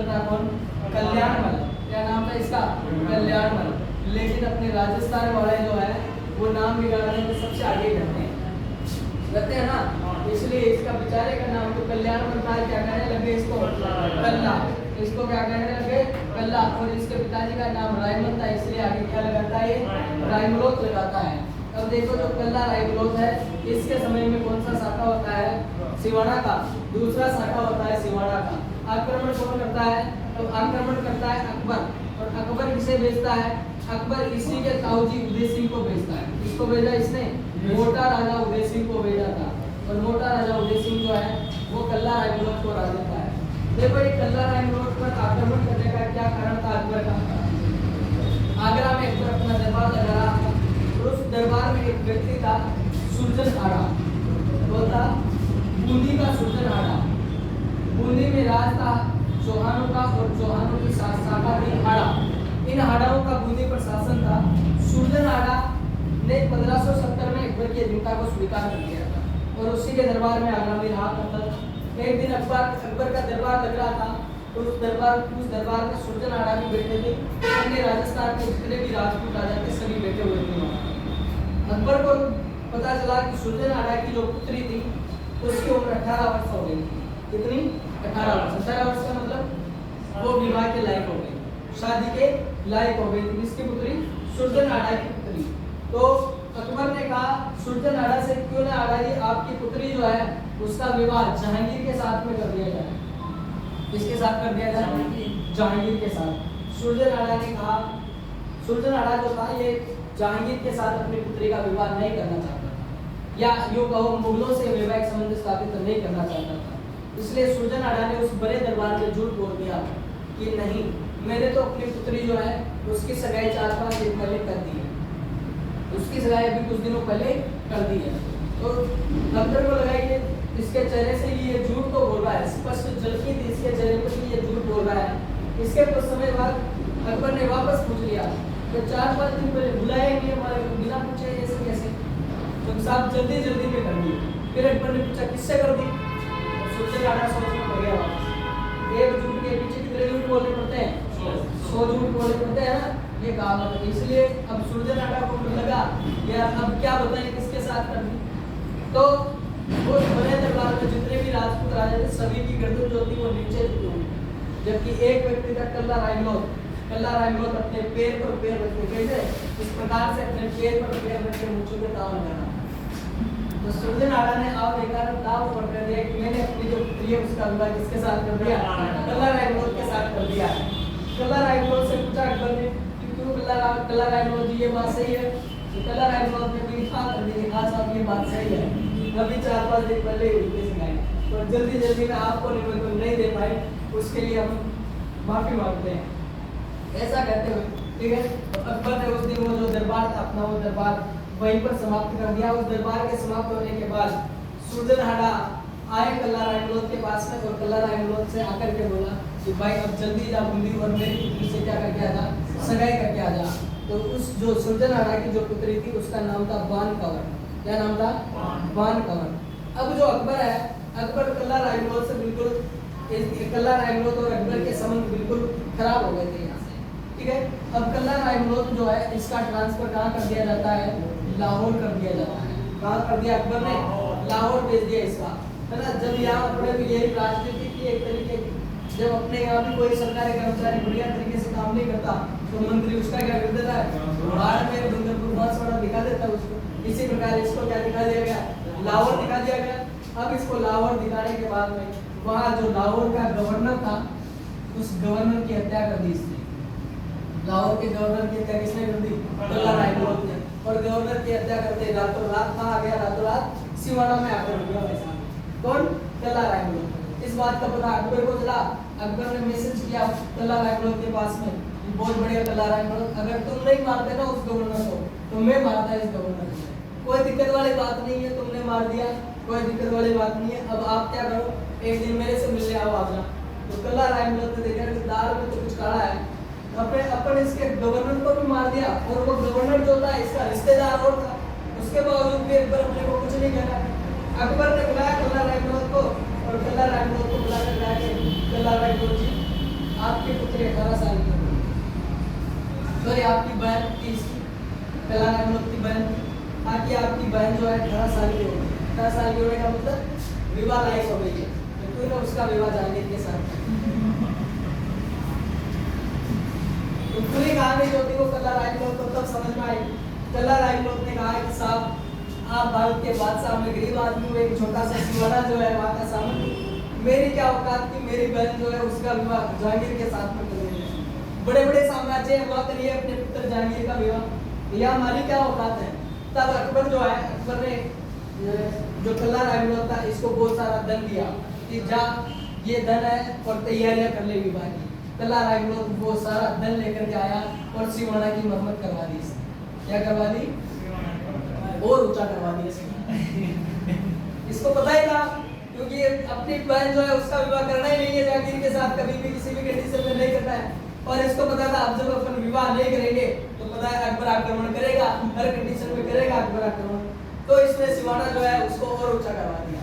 था कौन? कल्याणमल। क्या नाम था इसका? कल्याणमल। लेकिन अपने राजस्थान वाले जो है वो नाम बिगाड़ने में सबसे आगे रहते हैं ना, इसलिए इसका बेचारे का नाम तो कल्याणमल था, क्या कहने लगे इसको? कल्ला। इसको क्या कहने लगे? कल्ला। और इसके पिताजी का नाम रायमल था, इसलिए आगे क्या लगाता है? रायमलोत लगाता है। अब देखो जो कल्ला रायमलोत है, इसके समय में कौन सा शाखा होता है? सिवाना का। दूसरा शाखा होता है सिवाना का। आक्रमण कौन करता है? तो आक्रमण करता है अकबर। और अकबर किसे भेजता है? अकबर इसी के ताऊजी उदय सिंह को भेजता है। किसको भेजा इसने? मोटा राजा उदय सिंह को भेजा था। और मोटा राजा उदय सिंह जो है वो कल्ला रायमलोत को हरा देता है। देखो ये कल्ला रायमलोत पर आक्रमण करने का क्या कारण था अकबर का? आगरा में अकबर अपना दरबार लगा रहा था। उस दरबार में एक व्यक्ति था सुरजन आड़ा। वो था बूंदी का सुरजन आड़ा। बूंदी में राज था चौहानों का, और चौहानों की शाखा थी आड़ा। इन आड़ाओं का बूंदी पर शासन था। सुरजन आड़ा ने 1570 में अकबर की अधीनता को स्वीकार कर लिया था और उसी के दरबार में आगरा में रहा करता था। एक दिन अकबर का दरबार लग रहा था, तो उस दरबार में सुरजन आड़ा भी बैठे थे। अन्य राजस्थान के जितने भी राजपूत राजा थे सभी बैठे हुए थे वहाँ। अकबर को पता चला कि सुरजन आड़ा की जो पुत्री थी उसकी उम्र 18 वर्ष हो गई थी। कितनी? 18 वर्ष। 18 वर्ष का मतलब वो विवाह के लायक हो गई, शादी के लायक हो गई थी। इसकी पुत्री सुरजन आड़ा की पुत्री। तो अकबर ने कहा सुरजन आड़ा से, क्यों ना आड़ा जी आपकी पुत्री जो है उसका विवाह जहांगीर के साथ में कर दिया जाए। किसके साथ कर दिया जाए? जहांगीर के साथ। सुरजन आड़ा ने कहा, सुरजन आड़ा जो था ये जहांगीर के साथ अपनी पुत्री का विवाह नहीं करना चाहता था, या यूं कहो मुगलों से वैवाहिक संबंध स्थापित नहीं करना चाहता था। इसलिए सुरजन आड़ा ने उस बड़े दरबार में झूठ बोल दिया कि नहीं, मैंने तो अपनी पुत्री जो है उसकी सगाई 4-5 दिन पहले कर दी है। उसकी सगाई अभी कुछ दिनों पहले कर दी है। तो अकबर को लगा कि इसके चेहरे से ये झूठ तो बोल रहा है, स्पष्ट झलकी थी इसके चेहरे पर कि ये झूठ बोल रहा है। इसके कुछ समय बाद अकबर ने वापस पूछ लिया कि 4-5 दिन पहले बुलाया नहीं हमारे को, बिना पूछे ऐसे कैसे? तो साहब जल्दी में कर दी। फिर अकबर ने पूछा किससे कर दी? सुरजन आड़ा सोचने पड़ गया वापस। एक झूठ के पीछे कितने झूठ बोलने पड़ते हैं? 100 झूठ बोलने पड़ते हैं ना, ये कहावत है। इसलिए अब सुरजन आड़ा को लगा यार अब क्या बताएं किसके साथ कर दी। तो वो बड़े दरबार में जितने भी राजपूत राजा थे सभी की गर्दन जो थी वो नीचे झुकी हुई, जबकि एक व्यक्ति था कल्ला रायमलोत। कल्ला रायमलोत अपने पैर पर पैर रख के कैसे इस प्रकार से अपने पैर पर पैर रख के मुंह पे ताव लगाना। तो सुरजन आड़ा ने आप एक दाव पकड़ कर दिया कि मैंने अपनी जो पुत्री है उसका विवाह किसके साथ कर दिया? कल्ला रायमलोत के साथ कर दिया। कल्ला रायमलोत से पूछा अकबर ने कि क्यों कल्ला रायमलोत जी ये बात सही है? तो कल्ला रायमलोत ने भी हाँ कर दी, हाँ साहब ये बात सही है, अभी 4-5 दिन पहले हुई सिखाई, तो जल्दी में आपको निमंत्रण नहीं दे पाए, उसके लिए हम माफी मांगते हैं। ऐसा कहते हुए ठीक है, तो अकबर ने उस दिन वो जो दरबार था अपना वो दरबार वहीं पर समाप्त कर दिया। उस दरबार के समाप्त होने के बाद सुरजन आड़ा आए कल्ला रायमलोत के पास में, और कल्ला रायमलोत से आकर के बोला कि भाई अब जल्दी जा बूंदी और मेरी पुत्री से क्या करके आ जा, सगाई करके आ जा। तो उस जो सुरजन आड़ा की जो पुत्री थी उसका नाम था बान कंवर। क्या नाम था? बान कंवर। अब जो अकबर है, अकबर कल्ला रायमलोत से बिल्कुल, कल्ला रायमलोत और अकबर के संबंध बिल्कुल खराब हो गए थे यहाँ से, ठीक है। अब कल्ला रायमलोत जो है इसका ट्रांसफर कहाँ कर दिया जाता है? लाहौर कर दिया जाता है। कहाँ कर दिया अकबर ने? लाहौर भेज दिया इसका, है ना। जब यहाँ अपने भी यही राजनीति की एक तरीके की, जब अपने यहाँ भी कोई सरकारी कर्मचारी बढ़िया तरीके से काम नहीं करता तो मंत्री उसका क्या कर देता है? बाहर में डूंगरपुर बहुत बड़ा दिखा देता है उसको। इसी प्रकार इसको क्या दिखा दिया गया? लाहौर दिखा दिया गया। अब इसको लाहौर दिखाने के बाद में वहाँ जो लाहौर का गवर्नर था उस गवर्नर की हत्या कर दी इसने। लाहौर के गवर्नर की हत्या किसने कर दी? कल्ला रायमलोत ने। और गवर्नर की हत्या करते रातों रात कहाँ आ गया? रातों रात सिवाना में आकर गया वैसा। कौन? कल्ला रायमलोत। इस बात का पता अकबर को चला। अकबर ने मैसेज किया कल्ला रायमलोत के पास में, बहुत बढ़िया कल्ला रायमलोत, अगर तुम नहीं मारते ना उस गवर्नर को तो मैं मारता इस गवर्नर को। कोई दिक्कत वाली बात नहीं है, तुमने मार दिया, कोई दिक्कत वाली बात नहीं है। अब आप क्या करो, एक दिन मेरे से मिलने आओ आगरा। तो कल्ला रायमलोत ने देखा कि दाल में तो कुछ काला है, अपने इसके गवर्नर को भी मार दिया। और वो गवर्नर जो था इसका रिश्तेदार और था, उसके बावजूद भी अकबर अपने को कुछ नहीं कहा। अकबर ने बुलाया कल्ला रायमलोत को, और कल्ला रायमलोत को बुलाकर कहा कि कल्ला रायमलोत जी आपकी पुत्री 18 साल की होगी, सॉरी आपकी बहन 30 की, कला रायमलोथ की बहन ताकि आपकी बहन जो है 18 साल की होगी। 18 साल की होने का मतलब विवाह लायक हो गई है, तो क्यों ना उसका विवाह जहांगीर के साथ। तो पूरी कहानी जो थी वो कला रायमलोथ को तब समझ में आई। कला रायमलोथ ने कहा कि साहब आप भारत के बादशाह, में गरीब आदमी हूँ, एक छोटा सा सिवाड़ा जो है वहाँ का सामंत, मेरी क्या औकात की मेरी बहन जो है उसका विवाह जहांगीर के साथ में कर रही है। बड़े बड़े साम्राज्य हुआ करिए अपने पुत्र जहांगीर का विवाह, यह हमारी क्या औकात है। तब अकबर जो है, अकबर ने जो कला रायमलोथ था इसको बहुत सारा धन दिया कि जा ये धन है और तैयारियां कर ले विवाह की। कला रायमलोथ वो सारा धन लेकर के आया और सिवाड़ा की मरम्मत करवा दी। क्या करवा दी? और ऊंचा करवा दिया। इसको पता ही था क्योंकि अपनी बहन जो है उसका विवाह करना ही नहीं है जहांगीर के साथ, कभी भी किसी भी कंडीशन में नहीं करना है। और इसको पता था अब जब अपन विवाह नहीं करेंगे तो पता है अकबर आक्रमण करेगा, हर कंडीशन में करेगा अकबर आक्रमण। तो इसने सिवाड़ा जो है उसको और ऊंचा करवा दिया।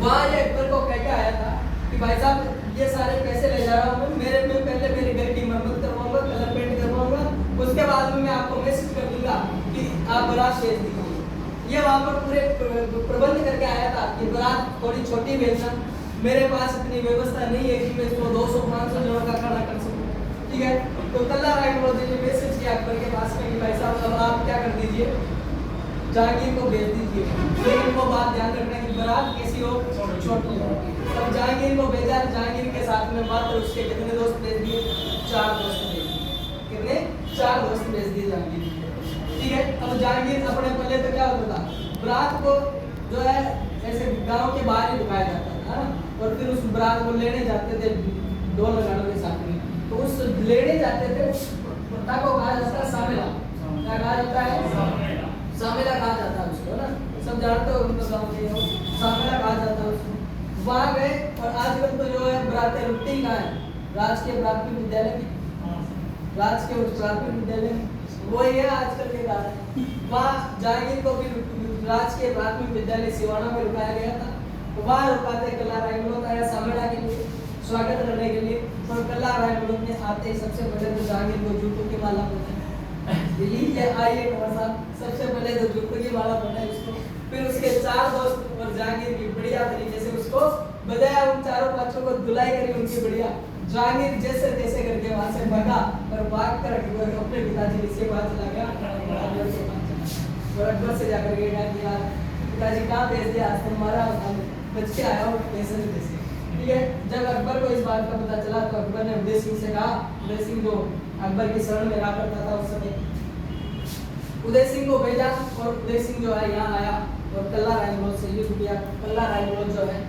वहाँ ये अकबर को कह के आया था कि भाई साहब ये सारे पैसे ले जा रहा हूँ मेरे में, पहले मेरे घर की मरम्मत करवाऊंगा, कलर पेंट करवाऊंगा, उसके बाद में मैं आपको मैसेज कर दूंगा कि आप बारात भेज दीजिए। ये वहाँ पर पूरे प्रबंध करके आया था कि बारात थोड़ी छोटी भेजना, मेरे पास इतनी व्यवस्था नहीं है कि मैं इसको 200-500 जनों का खड़ा कर सकूं, ठीक है। तो कला रायमलोथ ने मैसेज किया अकबर के पास में कि भाई साहब अब आप क्या कर दीजिए, जहांगीर को भेज दीजिए, लेकिन वो बात ध्यान रखना कि बारात कैसी हो, छोटी हो। तब जहांगीर को भेजा, जहांगीर के साथ में मात्र उसके कितने दोस्त भेज दिए? 4 दोस्त भेज दिए। कितने? 4 दोस्त भेज दिए जहांगीर, ठीक है। अब जहांगीर अपने पहले तो क्या होता था, बारात को जो है ऐसे गांव के बाहर ही रुकाया जाता था ना, और फिर उस बारात को लेने जाते थे ढोल लगाने के साथ में। तो उस लेने जाते थे उस प्रथा को कहा जाता है सामेला। क्या कहा जाता है? सामेला कहा जाता है उसको ना, सब जानते हो उनको गाँव के हो, सामेला कहा जाता है उसको। वहाँ गए और आजकल तो जो है बारातें रुकती कहाँ है? राजकीय प्राथमिक विद्यालय में, राजकीय प्राथमिक विद्यालय में, वही है आजकल के कारण। वहाँ जहांगीर को भी राजकीय प्राथमिक विद्यालय सिवाड़ा में रुकाया गया था। तो वहाँ रुकाते कला रायमलोथ आया सामेला के लिए स्वागत करने के लिए, और कला रायमलोथ ने आते ही सबसे पहले तो जहांगीर को जूतों की माला पहनाई। ये आइए कुमार साहब, सबसे पहले तो जूतों की माला पहनाई उसको, फिर उसके 4 दोस्त और जहांगीर की बढ़िया तरीके से उसको बजाया, उन चारों बच्चों को धुलाई करी उनकी बढ़िया। जहांगीर जैसे तैसे करके वहां से भागा और भाग कर अपने पिताजी से बात चला गया और अकबर से जाकर के कहा कि यार पिताजी कहाँ भेज दिया, आज तुम्हारा बच के आया हो कैसे तैसे, ठीक है। जब अकबर को इस बात का पता चला तो अकबर ने उदय सिंह से कहा, उदय सिंह जो अकबर की शरण में रहा करता था उस समय, उदय सिंह को भेजा और उदय सिंह जो है यहाँ आया और कला रायमलोथ से युद्ध किया। कला रायमलोथ जो है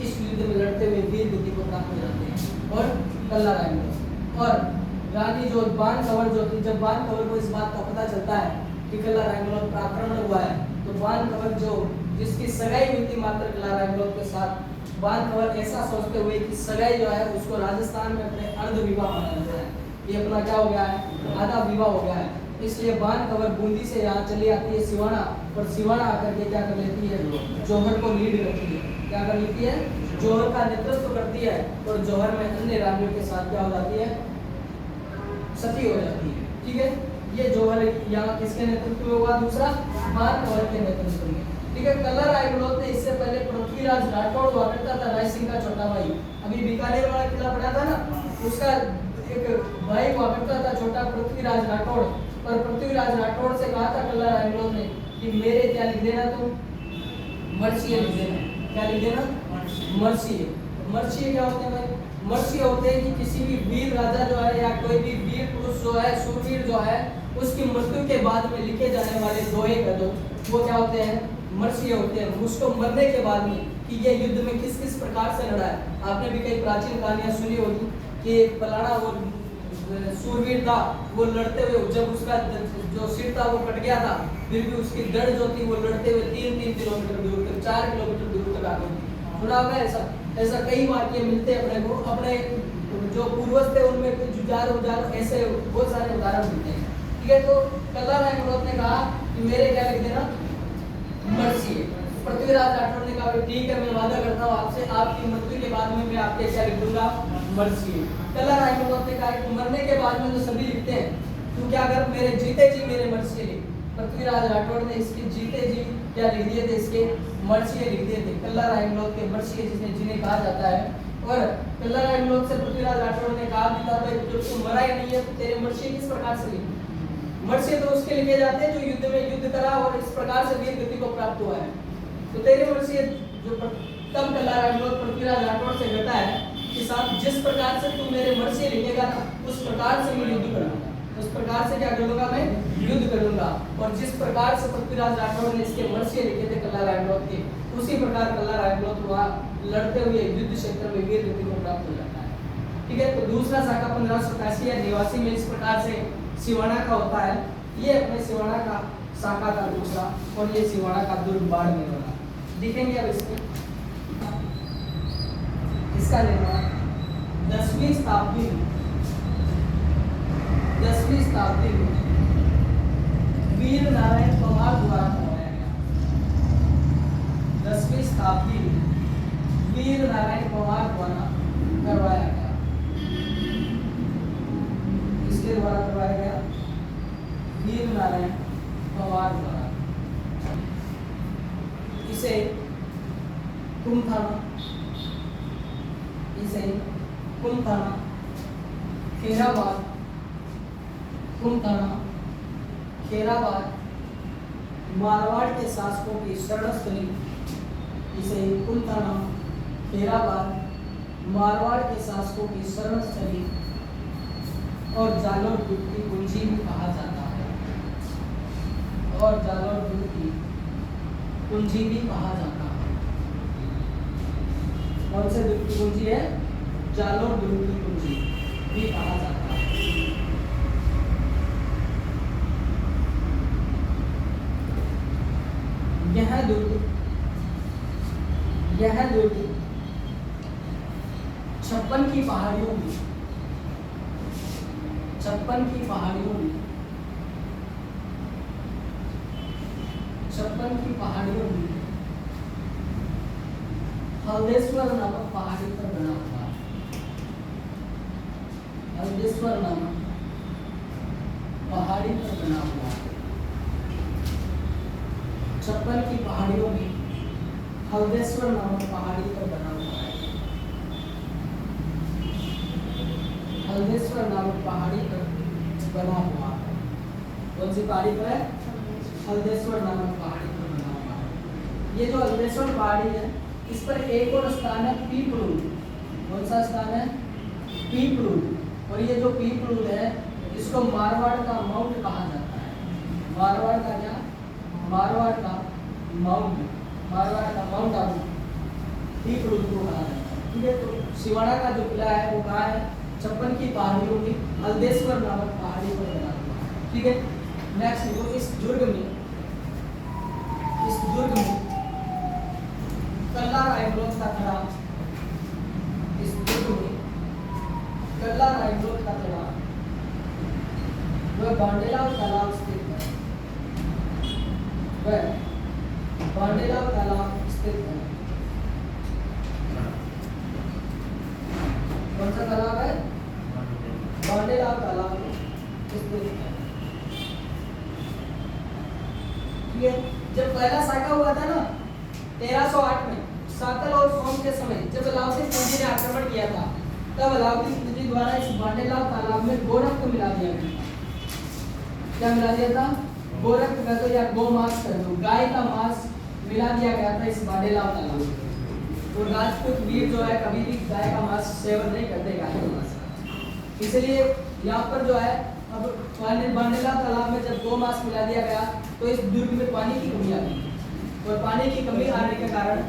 इस युद्ध में लड़ते हुए वीर गति को प्राप्त हो जाते हैं। और कला रायमलोथ और रानी जो बान कंवर जो थी, जब बान कंवर को इस बात का पता चलता है कि कला रायमलोथ का आक्रमण हुआ है, तो बान कंवर जो जिसकी सगाई हुई थी मात्र कला रायमलोथ के साथ, बान कंवर ऐसा सोचते हुए कि सगाई जो है उसको राजस्थान में अपने अर्ध विवाह माना जाता है, ये अपना क्या हो गया है, आधा विवाह हो गया है। इसलिए बान कंवर बूंदी से यहाँ चली आती है सिवाड़ा, और सिवाड़ा आकर के क्या कर लेती है, जौहर को लीड करती है। क्या कर लेती है? जौहर का नेतृत्व करती है, और जौहर में अन्य रानियों के साथ क्या हो जाती है, सती हो जाती है, ठीक है। ये जौहर यहाँ किसके नेतृत्व में हुआ? दूसरा बान कंवर के नेतृत्व में, ठीक है। कला रायमलोथ ने इससे पहले पृथ्वीराज राठौड़ हुआ करता था, राय सिंह का छोटा भाई, अभी बीकानेर वाला किला पड़ा था ना, उसका एक भाई हुआ करता था छोटा पृथ्वीराज राठौड़। और पृथ्वीराज राठौड़ से कहा था कला रायमलोथ ने कि मेरे क्या लिख देना, तुम मर्सिये लिख देना। क्या लिख देना? मर्सिये। मर्सिये क्या होते हैं भाई? मर्सिये होते हैं कि किसी भी वीर राजा जो है या कोई भी वीर पुरुष जो है, शूरवीर जो है, उसकी मृत्यु के बाद में लिखे जाने वाले दोहे गदों, वो क्या होते हैं? मर्सिये होते हैं। उसको मरने के बाद में कि ये युद्ध में किस किस प्रकार से लड़ा है। आपने भी कई प्राचीन कहानियां सुनी होगी कि फलाना वो शूरवीर था, वो लड़ते हुए जब उसका जो सिर था वो कट गया था, फिर भी उसकी दड़ जो थी वो लड़ते हुए 3-3 किलोमीटर दूर तक, 4 किलोमीटर दूर तक आ गई थी। सुना होगा ऐसा कई वाक्य मिलते हैं अपने को, अपने जो पूर्वज थे उनमें कुछ जुझार ऐसे बहुत सारे उदाहरण मिलते हैं, ठीक है। तो कला रायमलोथ ने कहा कि मेरे क्या लिख देना? मर्सिये। पृथ्वीराज राठौड़ ने कहा ठीक है, मैं वादा करता हूँ आपसे, आपकी मृत्यु के बाद में मैं आपके क्या लिख दूंगा? मर्सिए। कल्ला रायमलोथ ने कहा कि मरने के बाद में तो सभी लिखते हैं, तू क्या कर मेरे जीते जी मेरे मर्सिए लिख। पृथ्वीराज राठौड़ ने इसके जीते जी क्या लिख दिए थे, इसके मर्सिए लिख दिए थे। कल्ला रायमलोथ के मर्सिए जिन्हें कहा जाता है। और कल्ला रायमलोथ से पृथ्वीराज राठौड़ ने कहा भी था भाई जब तू मरा ही नहीं है तो तेरे मर्सिए किस प्रकार से लिख। मर्सिए तो उसके लिखे जाते हैं जो युद्ध में युद्ध करा और इस प्रकार से वीर गति को प्राप्त हुआ है। तो तेरे मर्सिए जो तब कल्ला रायमलोथ पृथ्वीराज राठौड़ से कहता है कि साहब जिस प्रकार से तू मेरे मर्सिए लिखेगा ना उस प्रकार से मैं युद्ध करूंगा, उस प्रकार से क्या करूंगा मैं युद्ध करूंगा। और जिस प्रकार से पृथ्वीराज राठौड़ ने इसके मर्सिए लिखे थे कल्ला रायमलोथ के, उसी प्रकार कल्ला रायमलोथ वहां लड़ते हुए युद्ध क्षेत्र में वीर गति को प्राप्त हो जाता है। ठीक है, तो दूसरा शाखा 1587 या निवासी में इस प्रकार से सिवाना का होता है। ये अपने सिवाना का शाखा का दूसरा, और ये सिवाना का दुर्ग बाड़मेर वाला दिखेंगे। अब इसमें इसका निर्माण 10वीं शताब्दी में वीर नारायण पवार द्वारा करवाया गया। 10वीं शताब्दी में वीर नारायण पवार द्वारा करवाया गया। किसके द्वारा करवाया गया? वीर नारायण पवार द्वारा। इसे कुमथाना, खेराबाद मारवाड़ के शासकों की शरणस्थली। इसे कुमथाना, खेराबाद मारवाड़ के शासकों की शरणस्थली और जालोर दुर्ग की कुंजी भी कहा जाता है। और जालोर दुर्ग की कुंजी भी कहा जाता है। कौन से दुर्ग की कुंजी है? जालोर दुर्ग की कुंजी भी कहा जाता है। यह दुर्ग 56 की पहाड़ियों में 56 की पहाड़ियों में हल्देश्वर नामक पहाड़ी पर बना हुआ है। हल्देश्वर नामक पहाड़ी पर बना हुआ है। 56 की पहाड़ियों में हल्देश्वर नामक पहाड़ी पर बना हुआ है। हल्देश्वर नामक पहाड़ी पर बना हुआ है। कौन सी पहाड़ी पर है? हल्देश्वर नामक पहाड़ी पर बना हुआ है। ये जो हल्देश्वर पहाड़ी है इस पर एक और स्थान है पीपलूद। कौन सा स्थान है? पीपलूद। और ये जो पीपलूद है इसको मारवाड़ का माउंट कहा जाता है। मारवाड़ का क्या? मारवाड़ का माउंट आबू पीपलूद को कहा जाता है। ठीक है, तो सिवाना का जो किला है वो कहाँ है? 56 की पहाड़ियों में हल्देश्वर नामक पहाड़ी पर बना हुआ है। ठीक है, नेक्स्ट देखो इस दुर्ग में कल्ला रायमलोथ का खड़ा, इस दुर्ग में कल्ला रायमलोथ का खड़ा वह बांडेलाव तालाब स्थित है। बांडेलाव तालाब स्थित है। कौन सा तालाब है? बांडेलाव तालाब स्थित है। ठीक है, जब पहला शाखा हुआ था ना 1308 में सातल और सोम के समय जब अलाउद्दीन खिलजी ने आक्रमण किया था तब अलाउद्दीन खिलजी द्वारा इस बांडेलाव तालाब में गोरख को मिला दिया गया। क्या मिला दिया था? गोरख का तो या गोमांस कर दो, गाय का मांस मिला दिया गया था इस बांडेलाव तालाब में। तो राजपूत वीर जो है कभी भी गाय का मांस सेवन नहीं करते, गाय का मांस। इसलिए यहाँ पर जो है अब बांडेलाव तालाब में जब गोमांस मिला दिया गया तो इस दुर्ग में पानी की कमी आ गई। और पानी की कमी आने के कारण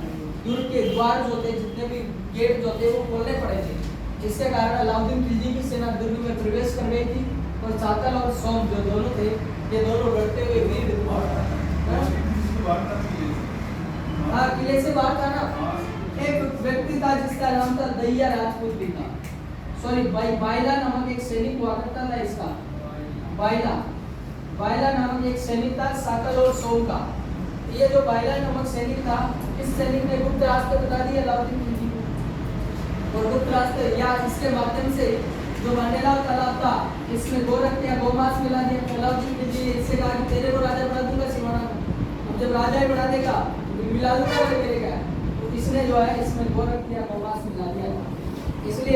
दुर्ग के द्वार जो थे, जितने भी गेट जो थे वो खोलने पड़े थे, जिसके कारण अलाउद्दीन खिलजी की सेना दुर्ग में प्रवेश कर गई थी। और सातल और सोम जो दोनों थे ये दोनों लड़ते हुए वीर किले से बाहर था ना। एक व्यक्ति था जिसका नाम था दैया राजपूत भी था, सॉरी बाइला नामक एक सैनिक हुआ करता था। इसका बाइला नामक एक सैनिक था सातल और सोम का। ये जो बाइला नामक सैनिक था, इस सैनिक ने गुप्त रास्ते बता दिए अलाउद्दीन खिलजी को। और गुप्त रास्ते या इसके माध्यम से जो मंडेला तालाब था इसमें गो रख दिया, गोमांस मिला दिया, तालाब की जी इससे कहा कि तेरे को राजा बना दूंगा सिवाना को। अब जब राजा ही बना देगा तो मिला दूंगा करेगा, तो इसने जो है इसमें गो रख दिया, गोमांस मिला दिया, इसलिए